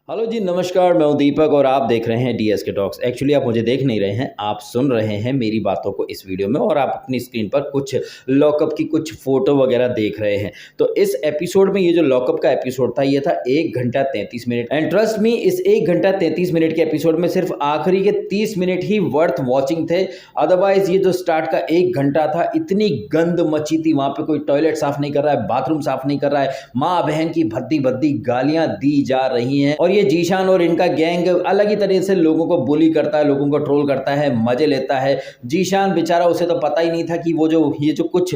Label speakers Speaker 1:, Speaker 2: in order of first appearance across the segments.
Speaker 1: Hello जी, नमस्कार। मैं हूं दीपक और आप देख रहे हैं डीएस के टॉक्स। एक्चुअली आप मुझे देख नहीं रहे हैं, आप सुन रहे हैं मेरी बातों को इस वीडियो में और आप अपनी स्क्रीन पर कुछ लॉकअप की कुछ फ़ोटो वगैरह देख रहे हैं। तो इस एपिसोड में ये जो लॉकअप का एपिसोड था ये था 1 घंटा 33 मिनट एंड ट्रस्ट मी, इस 1 घंटा 33 मिनट के एपिसोड में सिर्फ आखिरी के 30 मिनट ही वर्थ वॉचिंग थे। अदरवाइज़ ये जो स्टार्ट का 1 घंटा था, इतनी गंद मची थी। वहाँ पे कोई टॉयलेट साफ़ नहीं कर रहा है, बाथरूम साफ़ नहीं कर रहा है, माँ बहन की भद्दी-भद्दी गालियाँ दी जा रही हैं और ये जीशान और इनका गैंग अलग ही तरीके से लोगों को बुली करता है, लोगों को ट्रोल करता है, मजे लेता है। जीशान बेचारा, उसे तो पता ही नहीं था कि वो जो ये जो कुछ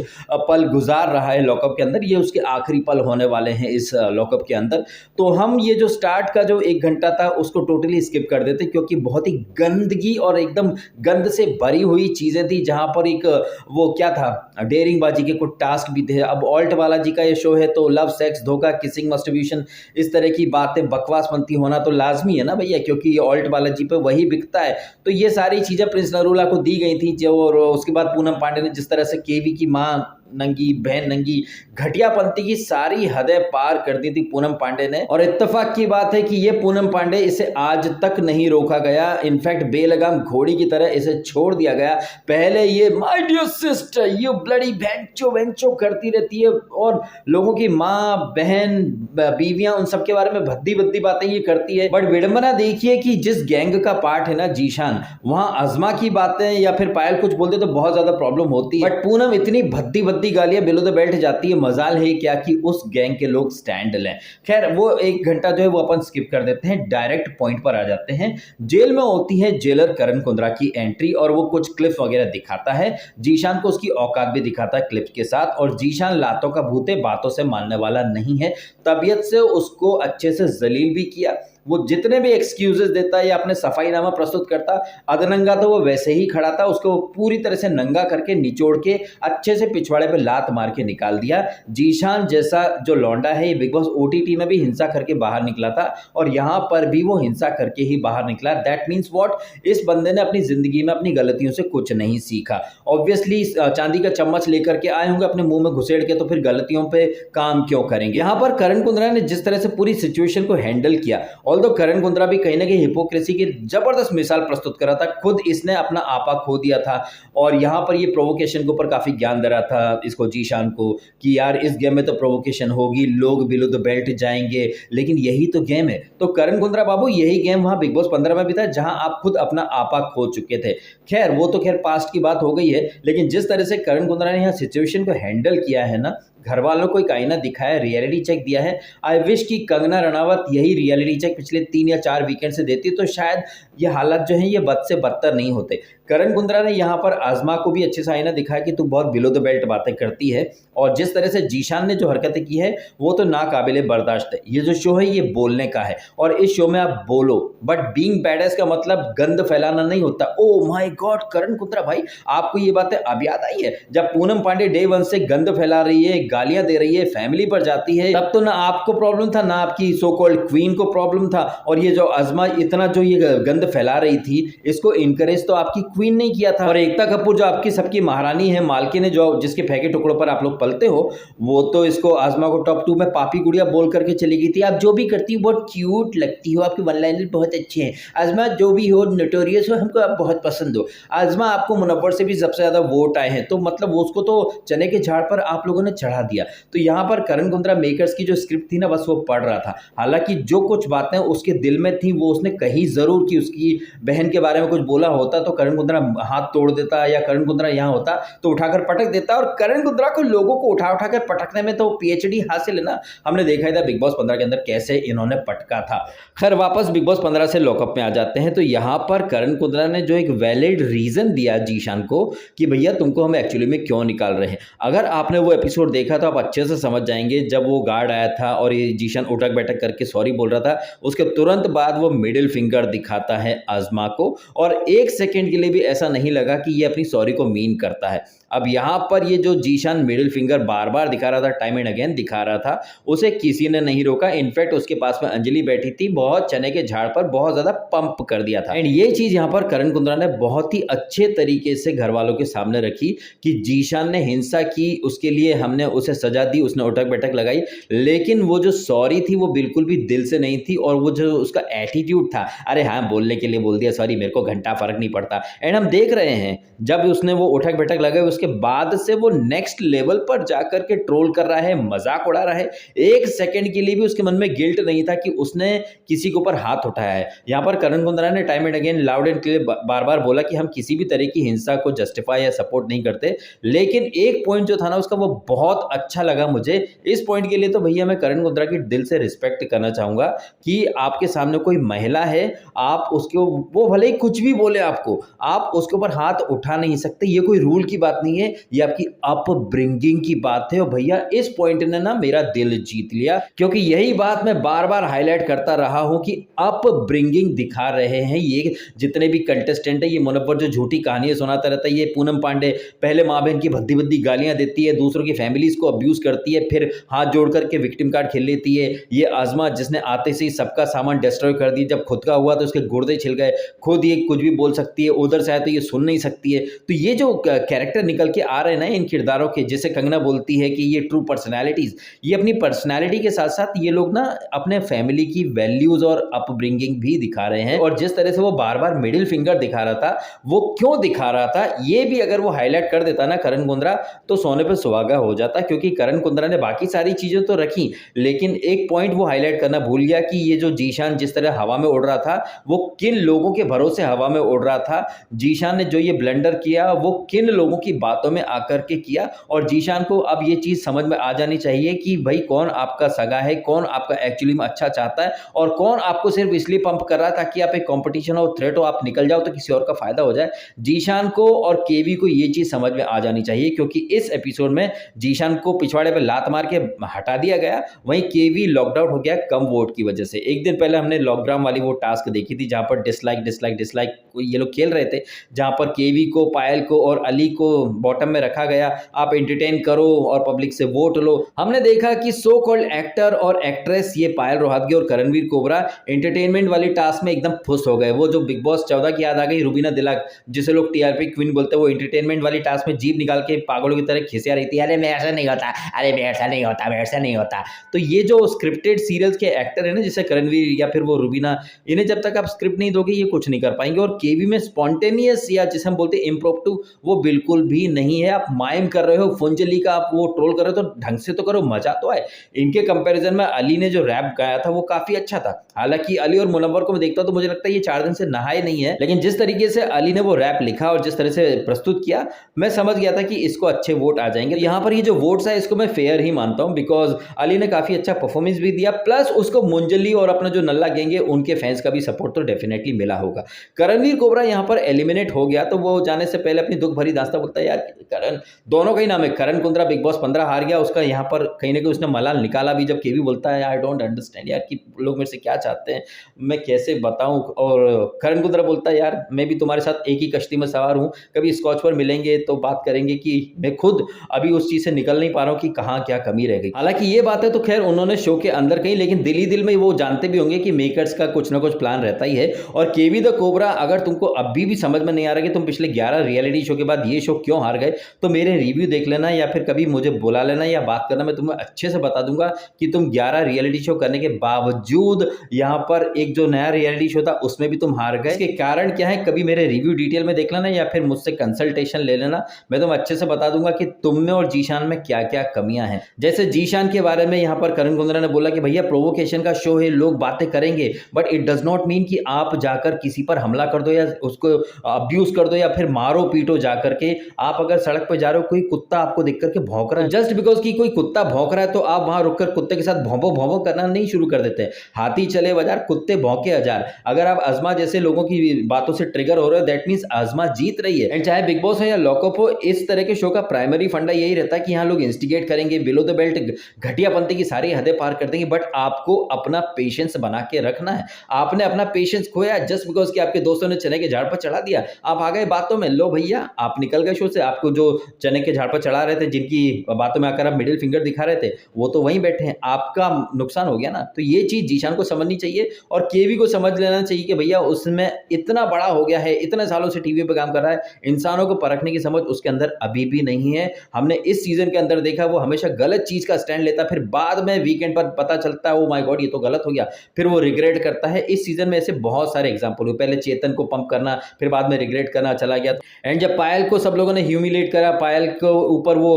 Speaker 1: पल गुजार रहा है लॉकअप के अंदर, ये उसके आखिरी पल होने वाले हैं इस लॉकअप के अंदर। तो हम ये जो स्टार्ट का जो 1 घंटा था उसको टोटली स्किप कर देते, क्योंकि बहुत ही गंदगी और एकदम गंद से भरी हुई चीज़ें थी। जहाँ पर एक वो क्या था, डेयरिंगबाजी के कुछ टास्क भी थे। अब ऑल्ट बालाजी का ये शो है तो लव, सेक्स, धोखा, किसिंग, मस्टरब्यूशन, इस तरह की बातें बकवास बनती होना तो लाजमी है ना भैया, क्योंकि ये ऑल्ट बालाजी पे वही बिकता है। तो ये सारी चीज़ें प्रिंस नरूला को दी गई थी जो, और उसके बाद पूनम पांडे ने जिस तरह से केवी की माँ नंगी, बहन नंगी, घटियापंती की सारी हदें पार कर दी थी पूनम पांडे ने। और इत्तेफाक की बात है कि ये पूनम पांडे, इसे आज तक नहीं रोका गया। इनफैक्ट बेलगाम घोड़ी की तरह इसे छोड़ दिया गया। पहले ये my dear sister you bloody वेंचो वेंचो करती रहती है और लोगों की माँ, बहन, बीवियां, उन सब के बारे में भद्दी भद्दी बातें ये करती है। बट विडंबना देखिए कि जिस गैंग का पार्ट है ना जीशान, वहां अजमा की बातें या फिर पायल कुछ बोलते तो बहुत ज्यादा प्रॉब्लम होती है। बट पूनम इतनी भद्दी भद्दी गालियां बिलो द बेल्ट जाती है। मजाल है क्या कि उस गैंग के लोग स्टैंड लें। खैर, वो 1 घंटा जो है वो अपन स्किप कर देते हैं, डायरेक्ट पॉइंट पर आ जाते हैं। जेल में होती है जेलर करण कुंद्रा की एंट्री और वो कुछ क्लिप वगैरह दिखाता है। जीशान को उसकी औकात भी दिखाता है क्लिप्स के साथ। और जीशान लातों का भूत है, बातों से मानने वाला नहीं है। तबीयत से उसको अच्छे से जलील भी किया। वो जितने भी एक्सक्यूजेस देता है या अपने सफाईनामा प्रस्तुत करता, अधनंगा तो वो वैसे ही खड़ा था, उसको पूरी तरह से नंगा करके निचोड़ के अच्छे से पिछवाड़े पे लात मार के निकाल दिया। जीशान जैसा जो लौंडा है, ये बिग बॉस ओटीटी में भी हिंसा करके बाहर निकला था और यहाँ पर भी वो हिंसा करके ही बाहर निकला। दैट मीन्स व्हाट, इस बंदे ने अपनी जिंदगी में अपनी गलतियों से कुछ नहीं सीखा। ऑब्वियसली चांदी का चम्मच लेकर के आए होंगे अपने मुंह में घुसेड़ के, तो फिर गलतियों पे काम क्यों करेंगे। यहाँ पर करण कुंद्रा ने जिस तरह से पूरी सिचुएशन को हैंडल किया, ऑल्दो करण कुंद्रा भी कहीं ना कहीं हिपोक्रेसी की जबरदस्त मिसाल प्रस्तुत करा था। खुद इसने अपना आपा खो दिया था और यहाँ पर ये प्रोवोकेशन के ऊपर काफी ज्ञान दे रहा था इसको, जीशान को, कि यार इस गेम में तो प्रोवोकेशन होगी, लोग बिलो द बेल्ट जाएंगे, लेकिन यही तो गेम है। तो करण कुंद्रा बाबू, यही गेम वहां बिग बॉस 15 में भी था जहां आप खुद अपना आपा खो चुके थे। खैर, वो तो खैर पास्ट की बात हो गई है, लेकिन जिस तरह से करण कुंद्रा ने यहाँ सिचुएशन को हैंडल किया है ना, घर वालों को एक आईना दिखाया, रियलिटी चेक दिया है। आई विश कि कंगना रनावत यही रियलिटी चेक पिछले 3 या 4 वीकेंड से देती तो शायद ये हालात जो हैं ये बद से बदतर नहीं होते। करण कुंद्रा ने यहाँ पर आजमा को भी अच्छे से आईना दिखाया कि तू बहुत बिलो द बेल्ट बातें करती है। और जिस तरह से जीशान ने जो हरकतें की है वो तो नाकाबिले बर्दाश्त है। ये जो शो है ये बोलने का है और इस शो में आप बोलो, बट बीइंग बैडएस का मतलब गंद फैलाना नहीं होता। ओ माय गॉड करण कुंद्रा भाई, आपको ये बातें अब याद आई है? जब पूनम पांडे डे 1 से गंद फैला रही है, गालियां दे रही है, फैमिली पर जाती है, तब तो ना आपको प्रॉब्लम था, ना आपकी सो कॉल्ड क्वीन को प्रॉब्लम था। और ये जो अजमा इतना जो ये गंद फैला रही थी, इसको इनकरेज तो आपकी क्वीन ने किया था। और एकता कपूर जो आपकी सबकी महारानी है, मालकिन है, जो जिसके फेंके टुकड़ों पर आप लोग पलते हो, वो तो इसको आजमा को टॉप 2 में पापी गुड़िया बोल करके चली गई थी। आप जो भी करती हो बहुत क्यूट लगती हो, आपके वन लाइनर बहुत अच्छे हैं। आजमा जो भी हो, नोटोरियस हो, हमको आप बहुत पसंद हो। आजमा, आपको मुनव्वर से भी सबसे ज्यादा वोट आए हैं, तो मतलब उसको तो चने के झाड़ पर आप लोगों ने चढ़ा दिया। तो यहाँ पर करण कुंद्रा मेकर्स की जो स्क्रिप्ट थी ना, बस वो पढ़ रहा था। हालांकि जो कुछ बातें उसके दिल में थी वो उसने कही जरूर कि उसकी बहन के बारे में कुछ बोला होता तो करण कुंद्रा हाथ तोड़ देता, या करण कुंद्रा यहाँ होता तो उठाकर पटक देता। और करण कुंद्रा को लोगों को उठा उठाकर पटकने में तो पीएचडी हासिल है ना। हमने देखा ही था बिग बॉस 15 के अंदर कैसे इन्होंने पटका था। खैर, वापस बिग बॉस 15 से लॉकअप में आ जाते हैं। तो यहाँ पर करण कुंद्रा ने जो एक वैलिड रीजन दिया जीशान को कि भैया तुमको हम एक्चुअली में क्यों निकाल रहे हैं। अगर आपने वो एपिसोड देखा तो आप अच्छे से समझ जाएंगे। जब वो गार्ड आया था और ये जीशान उठक बैठक करके सॉरी बोल रहा था, उसके तुरंत बाद वो मिडिल फिंगर दिखाता है आजमा को, और 1 सेकंड के लिए भी ऐसा नहीं लगा कि ये अपनी सॉरी को मीन करता है। अब यहाँ पर ये जो जीशान मिडिल फिंगर बार बार दिखा रहा था, टाइम एंड अगेन दिखा रहा था, उसे किसी ने नहीं रोका। इनफैक्ट उसके पास में अंजलि बैठी थी, बहुत चने के झाड़ पर बहुत ज्यादा पंप कर दिया था। एंड ये चीज यहाँ पर करण कुंद्रा ने बहुत ही अच्छे तरीके से घर वालों के सामने रखी कि जीशान ने हिंसा की, उसके लिए हमने उसे सजा दी, उसने उठक बैठक लगाई, लेकिन वो जो सॉरी थी वो बिल्कुल भी दिल से नहीं थी। और वो जो उसका एटीट्यूड था, अरे हाँ बोलने के लिए बोल दिया, सॉरी मेरे को घंटा फर्क नहीं पड़ता। एंड हम देख रहे हैं जब उसने वो उठक बैठक लगाई उसके बाद से वो नेक्स्ट लेवल पर जाकर के ट्रोल कर रहा है, मजाक उड़ा रहा है। एक सेकंड के लिए भी उसके मन में गिल्ट नहीं था कि उसने किसी के ऊपर हाथ उठाया है। यहाँ पर करण कुंद्रा ने time and again loud and clear बार बार बोला कि हम किसी भी तरह की हिंसा को जस्टिफाई या सपोर्ट नहीं करते, लेकिन एक पॉइंट जो था ना उसका वो बहुत अच्छा लगा मुझे। इस पॉइंट के लिए तो भैया मैं करण कुंद्रा की दिल से रिस्पेक्ट करना चाहूंगा कि आपके सामने कोई महिला है, आप उसको, वो भले ही कुछ भी बोले आपको, आप उसके ऊपर हाथ उठा नहीं सकते। ये कोई रूल की बात नहीं है, ये आपकी अपब्रिंगिंग की बात है। और भैया इस पॉइंट ने ना मेरा दिल जीत लिया, क्योंकि यही बात मैं बार बार हाईलाइट करता रहा हूं कि अपब्रिंगिंग दिखा रहे हैं ये जितने भी कंटेस्टेंट है। ये मुनव्वर जो झूठी कहानियां सुनाता रहता है, ये पूनम पांडे पहले माँ बहन की भद्दी भद्दी गालियां देती है, दूसरों की फैमिलीज को अब्यूज करती है, फिर हाथ जोड़ करके विक्टिम कार्ड खेल लेती है। ये आजमा जिसने आते से ही सबका सामान डिस्ट्रॉय कर दिया, जब खुद का हुआ तो उसके गुर्दे छिल गए, खुद ये कुछ भी बोल सकती है, उधर से आए तो ये सुन नहीं सकती है। तो ये जो कैरेक्टर निकल के आ रहे हैं ना इन किरदारों के, जैसे कंगना बोलती है कि ये ट्रू पर्सनैलिटीज, ये अपनी पर्सनैलिटी के साथ साथ ये लोग ना अपने फैमिली की वैल्यूज और अपब्रिंगिंग भी दिखा रहे हैं। और जिस तरह से वो बार बार मिडिल फिंगर दिखा रहा था, वो क्यों दिखा रहा था ये भी अगर वो हाईलाइट कर देता ना करण कुंद्रा, तो सोने पे सुहागा हो जाता। क्योंकि करण कुंद्रा ने बाकी सारी चीजें तो रखी, लेकिन एक पॉइंट वो हाईलाइट करना भूल गया कि ये जो जीशान जिस तरह हवा में उड़ रहा था, वो किन लोगों के भरोसे हवा में उड़ रहा था। जीशान ने जो ये ब्लंडर किया वो किन लोगों की बातों में आकर के किया। और जीशान को अब ये चीज समझ में आ जानी चाहिए कि भाई कौन आपका सगा है, कौन आपका एक्चुअली में अच्छा चाहता है, और कौन आपको सिर्फ इसलिए पंप कर रहा है ताकि आप एक कंपटीशन हो, थ्रेट हो, आप निकल जाओ तो किसी और का फायदा हो जाए। जीशान को और केवी को ये चीज समझ में आ जानी चाहिए, क्योंकि इस एपिसोड में जीशान को पिछवाड़े पे लात मार के हटा दिया गया, वहीं केवी लॉकडाउन हो गया कम वोट की वजह से। एक दिन पहले हमने लॉकडाउन वाली वो टास्क देखी थी जहां पर डिसलाइक डिसलाइक डिसलाइक ये लोग खेल रहे थे, जहां पर केवी को, पायल को और अली को बॉटम में रखा गया, आप एंटरटेन करो और पब्लिक से वोट लो। हमने देखा कि सो कॉल्ड एक्टर और एक्ट्रेस ये पायल रोहतगी और करणवीर कोबरा एंटरटेनमेंट वाली टास्क में एकदम खुश हो गए। वो जो बिग बॉस 14 की याद आ गई, रुबीना दिलाक जिसे लोग टीआरपी क्वीन बोलते हैं, वो एंटरटेनमेंट वाली टास्क में जीभ निकाल के पागलों की तरह खिसिया रही थी, अरे मैं ऐसा नहीं होता, अरे मैं ऐसा नहीं होता, मैं ऐसा नहीं होता। तो ये जो स्क्रिप्टेड सीरियल्स के एक्टर है ना, जैसे करणवीर या फिर वो रुबीना, इन्हें जब तक आप स्क्रिप्ट नहीं दोगे ये कुछ नहीं कर पाएंगे। और केवी में स्पॉन्टेनियस या जिसे हम बोलते हैं इम्प्रोम्प्टू, वो बिल्कुल भी नहीं है। आप माइम कर रहे हो, फुंजली का आप वो ट्रोल कर रहे हो तो ढंग से तो करो, मजा तो आए। इनके कंपैरिजन में अली ने जो रैप गाया था वो काफी अच्छा था। हालांकि अली और मुनव्वर को मैं देखता हूं तो मुझे लगता है ये 4 दिन से नहाए नहीं है, लेकिन जिस तरीके से अली ने वो रैप लिखा और जिस तरह से प्रस्तुत किया, मैं समझ गया था कि इसको अच्छे वोट आ जाएंगे। यहाँ पर ये जो वोट्स है इसको मैं फेयर ही मानता हूँ, बिकॉज अली ने काफी अच्छा परफॉर्मेंस भी दिया, प्लस उसको मुंजली और अपना जो नल्ला गैंग है उनके फैंस का भी सपोर्ट तो डेफिनेटली मिला होगा। करणवीर कोबरा यहाँ पर एलिमिनेट हो गया, तो वो जाने से पहले अपनी दुख भरी दास्तां बोलता है, यार करण, दोनों का ही नाम है करण कुंद्रा, बिग बॉस 15 हार गया, उसका यहाँ पर कहीं ना कहीं उसने मलाल निकाला भी। जब केवी बोलता है आई डोंट अंडरस्टैंड यार कि लोग मेरे से क्या चाहते हैं, मैं कैसे बताऊं। और करण कुंद्रा बोलता है, यार मैं भी तुम्हारे साथ एक ही कश्ती में सवार हूं, कभी स्कॉच पर मिलेंगे तो बात करेंगे कि मैं खुद अभी उस चीज से निकल नहीं पा रहा हूं कि कहां क्या कमी रह गई। हालांकि ये बातें तो खैर उन्होंने शो के अंदर कही, लेकिन दिल ही दिल में वो जानते भी होंगे कि मेकर्स का कुछ ना कुछ प्लान रहता ही है। और केवी द कोबरा, अगर तुमको अभी भी समझ में नहीं आ रहा कि तुम पिछले 11 रियलिटी शो के बाद ये शो क्यों हार गए, तो मेरे रिव्यू देख लेना या फिर कभी मुझे बुला लेना या बात करना, मैं तुम्हें अच्छे से बता दूंगा कि तुम 11 रियलिटी शो करने के बावजूद यहाँ पर एक जो नया रियलिटी शो था उसमें भी तुम हार गए। इसके कारण क्या है, कभी मेरे रिव्यू डिटेल में देख लेना या फिर मुझसे कंसल्टेशन ले लेना, मैं तुम्हें अच्छे से बता दूंगा कि तुम में और जीशान में क्या क्या कमियां हैं। जैसे जीशान के बारे में यहाँ पर करण कुंद्रा ने बोला कि भैया प्रोवोकेशन का शो है, लोग बातें करेंगे, but it does not mean कि आप जाकर किसी पर हमला कर दो या उसको अब्यूज कर दो या फिर मारो पीटो जाकर के। आप अगर सड़क पर जा रहे हो, कोई कुत्ता आपको देख करके भौंक रहा है, जस्ट बिकॉज कि कोई कुत्ता भौंक रहा है तो आप वहां रुककर कुत्ते के साथ भौंपो भौंपो करना नहीं शुरू कर देते। हाथी चले बाजार, कुत्ते भौंके हजार। अगर आप अजमा जैसे लोगों की बातों से ट्रिगर हो रहे हो, दैट मींस अजमा जीत रही है। एंड चाहे बिग बॉस हो या लॉकअप हो, इस तरह के शो का प्राइमरी फंडा यही रहता है कि यहाँ लोग इंस्टिगेट करेंगे, बिलो द बेल्ट घटियापंथी की सारी हदें पार कर देंगे, बट आपको अपना पेशेंस बना के रखना है। आपने अपना पेशेंस खोया जस्ट बिकॉज कि आपके दोस्तों ने चने के झाड़ पर चढ़ा दिया, आप आ गए बातों में, लो भैया आप निकल गए शो से, आपको जो चने के झाड़ पर चढ़ा रहे थे, जिनकी बातों में आकर आप मिडिल फिंगर दिखा रहे थे, वो तो वहीं बैठे हैं, आपका नुकसान हो गया ना। तो ये चीज़ जीशान को समझनी चाहिए और केवी को समझ लेना चाहिए कि भैया उसमें इतना बड़ा हो गया है, इतने सालों से टीवी पे काम कर रहा है, इंसानों को परखने की समझ उसके अंदर अभी भी नहीं है। हमने इस सीजन के अंदर देखा वो हमेशा गलत चीज़ का स्टैंड लेता, फिर बाद में वीकेंड पर पता चलता है ओ माय गॉड ये तो गलत हो गया, फिर वो रिग्रेट करता है। इस सीजन में ऐसे बहुत सारे एग्जाम्पल हुए, पहले चेतन को पंप करना, फिर बाद में रिग्रेट करना, चला गया। एंड जब पायल को सब लोगों ने ह्यूमिलेट करा, पायल को ऊपर वो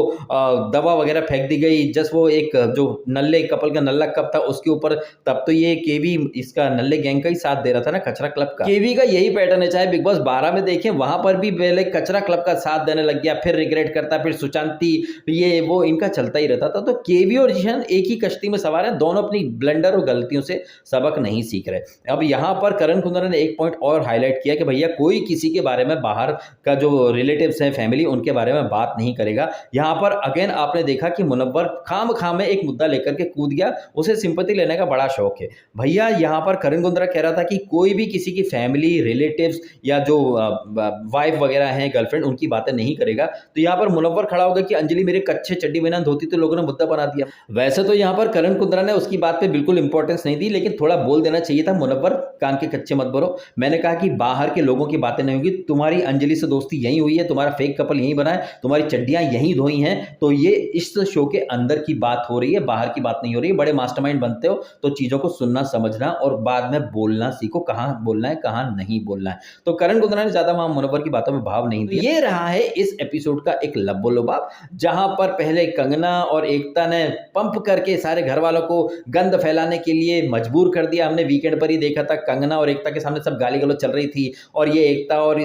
Speaker 1: दवा वगैरह फेंक दी गई, जस्ट वो एक जो नल्ले कपल का नल्ला कप था उसके ऊपर, तब तो ये केवी इसका नल्ले गैंग का ही साथ दे रहा था ना, कचरा क्लब का। केवी का यही पैटर्न है, चाहे बिग बॉस 12 में देखें, वहां पर भी पहले कचरा क्लब का साथ देने लग गया, फिर रिग्रेट करता, फिर सुशांति, ये वो इनका चलता ही रहता था। तो केवी और जीशान एक ही कश्ती में सवार हैं, दोनों अपनी ब्लंडर और गलतियों से सबक नहीं सीख रहे। अब यहां पर करण कुंद्रा ने एक पॉइंट और हाईलाइट किया कि भैया कोई किसी के बारे में, बाहर का जो रिलेटिव्स हैं, फैमिली, उनके बारे में बात नहीं करेगा। यहां पर अगेन आपने देखा कि मुनव्वर खाम में एक मुद्दा लेकर के कूद गया, उसे सिंपैथी लेने का बड़ा शौक है। भैया यहां पर करण कुंद्रा कह रहा था कि कोई भी किसी की फैमिली, रिलेटिव्स या जो वाइफ वगैरह हैं, गर्लफ्रेंड, उनकी बातें नहीं करेगा। तो यहां पर मुनव्वर खड़ा होगा कि अंजलि मेरे कच्चे चड्डी बिना धोती, तो लोगों ने मुद्दा बना दिया। वैसे तो यहां पर करण कुंद्रा ने उसकी बात पे बिल्कुल इंपॉर्टेंस नहीं दी, लेकिन थोड़ा बोल देना चाहिए था, मुनव्वर कान के कच्चे मत भरो। मैंने कहा कि बाहर के लोगों की बातें नहीं होगी, तुम्हारी अंजलि से दोस्ती यहीं हुई है, तुम्हारा फेक कपल यहीं बना है, तुम्हारी चड्डियां यहीं धोई हैं, तो ये इस शो के अंदर की बात हो रही है, बाहर की बात नहीं हो रही है। बड़े मास्टरमाइंड बनते हो तो चीजों को सुनना, समझना और बाद में बोलना सीखो, कहां बोलना है कहां नहीं बोलना है। तो करण कुंद्रा ने ज्यादा वहां मुनव्वर की बातों में भाव नहीं दिया। ये रहा है इस एपिसोड का एक लब्बो-लुबाब, जहां पर पहले कंगना और एकता ने पंप करके सारे घर वालों को गंद फैलाने के लिए मजबूर कर दिया। हमने वीकेंड पर ही देखा था, कंगना और एकता के सामने सब गाली गलौज चल रही थी, और ये एकता और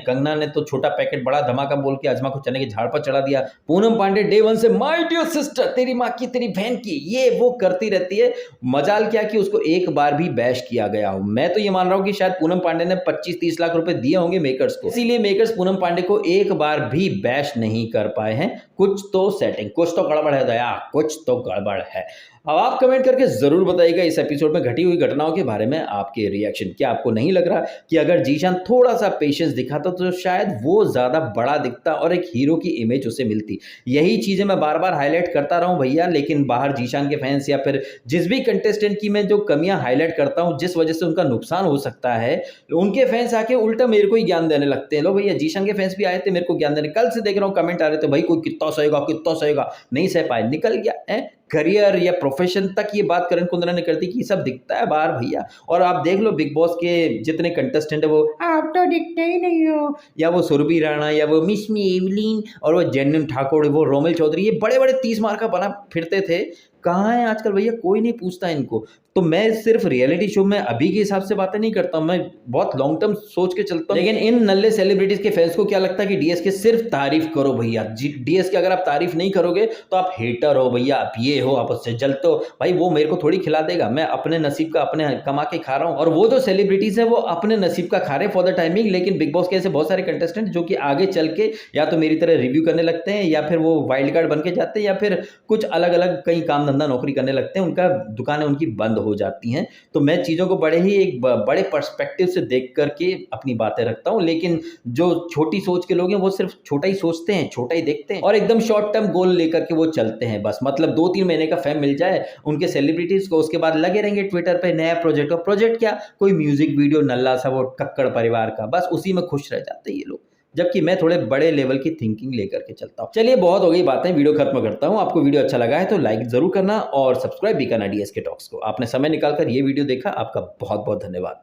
Speaker 1: कंगना ने तो छोटा पैकेट बड़ा धमाका बोल के अजमा को चने के झाड़ पर चढ़ा दिया। पूनम पांडे डे वन से माय डियर सिस्टर, तेरी माँ की, तेरी बहन की, ये वो करती रहती है। मजाल क्या कि उसको एक बार भी बैश किया गया हो। मैं तो ये मान रहा हूं कि शायद पूनम पांडे ने 25-30 लाख रुपए दिए होंगे मेकर्स को, इसीलिए मेकर्स पूनम पांडे को एक बार भी बैश नहीं कर पाए हैं। कुछ तो सेटिंग, कुछ तो गड़बड़ है दया, कुछ तो गड़बड़ है। अब आप कमेंट करके जरूर बताइएगा इस एपिसोड में घटी हुई घटनाओं के बारे में आपके रिएक्शन। क्या आपको नहीं लग रहा कि अगर जीशान थोड़ा सा पेशेंस दिखाता तो शायद वो ज्यादा बड़ा दिखता और एक हीरो की इमेज उसे मिलती? यही चीजें मैं बार बार हाईलाइट करता रहा हूं भैया, लेकिन बाहर जीशान के फैंस या फिर जिस भी कंटेस्टेंट की मैं जो कमियां हाईलाइट करता हूं, जिस वजह से उनका नुकसान हो सकता है, उनके फैंस आके उल्टा मेरे को ही ज्ञान देने लगते हैं। लो भैया, जीशान के फैंस भी आए थे मेरे को ज्ञान देने, कल से देख रहा हूं कमेंट आ रहे थे, भाई कोई कितना सहेगा, नहीं सह पाए, निकल गया है। करियर या प्रोफेशन तक ये बात करण कुंद्रा ने करती कि सब दिखता है बाहर भैया। और आप देख लो बिग बॉस के जितने कंटेस्टेंट है, वो आप तो दिखते ही नहीं हो, या वो सुरभि राणा, या वो मिस एवलिन, और वो जेन्युइन ठाकुर, वो रोमिल चौधरी, ये बड़े बड़े 30 मार का बना फिरते थे, कहाँ है आजकल भैया? कोई नहीं पूछता इनको। तो मैं सिर्फ रियलिटी शो में अभी के हिसाब से बातें नहीं करता हूं, मैं बहुत लॉन्ग टर्म सोच के चलता हूं। लेकिन इन नल्ले सेलिब्रिटीज के फैंस को क्या लगता है कि डीएस के सिर्फ तारीफ करो भैया, डीएस के अगर आप तारीफ नहीं करोगे तो आप हेटर हो भैया, आप ये हो, आप उससे जलते हो। भाई वो मेरे को थोड़ी खिला देगा, मैं अपने नसीब का अपने कमा के खा रहा हूं, और वो जो सेलिब्रिटीज है वो अपने नसीब का खा रहे फॉर द टाइमिंग। लेकिन बिग बॉस के ऐसे बहुत सारे कंटेस्टेंट जो कि आगे चल के या तो मेरी तरह रिव्यू करने लगते हैं, या फिर वो वाइल्ड कार्ड बन के जाते हैं, या फिर कुछ अलग अलग कहीं काम धंधा नौकरी करने लगते हैं, उनका दुकानें उनकी बंद हो जाती हैं। तो मैं चीज़ों को बड़े ही एक बड़े पर्सपेक्टिव से देख करके अपनी बातें रखता हूं। लेकिन जो छोटी सोच के लोग हैं वो सिर्फ छोटा ही सोचते हैं, छोटा ही देखते हैं, और एकदम शॉर्ट टर्म गोल लेकर के वो चलते हैं बस। मतलब 2-3 महीने का फेम मिल जाए उनके सेलिब्रिटीज को, उसके बाद लगे रहेंगे ट्विटर पे नया प्रोजेक्ट। और प्रोजेक्ट क्या, कोई म्यूजिक वीडियो नल्ला सा वो कक्कड़ परिवार का, बस उसी में खुश रह जाते हैं ये लोग। जबकि मैं थोड़े बड़े लेवल की थिंकिंग लेकर के चलता हूं। चलिए बहुत हो गई बातें, वीडियो खत्म करता हूं। आपको वीडियो अच्छा लगा है तो लाइक जरूर करना और सब्सक्राइब भी करना डीएसके टॉक्स को। आपने समय निकालकर ये वीडियो देखा, आपका बहुत बहुत धन्यवाद।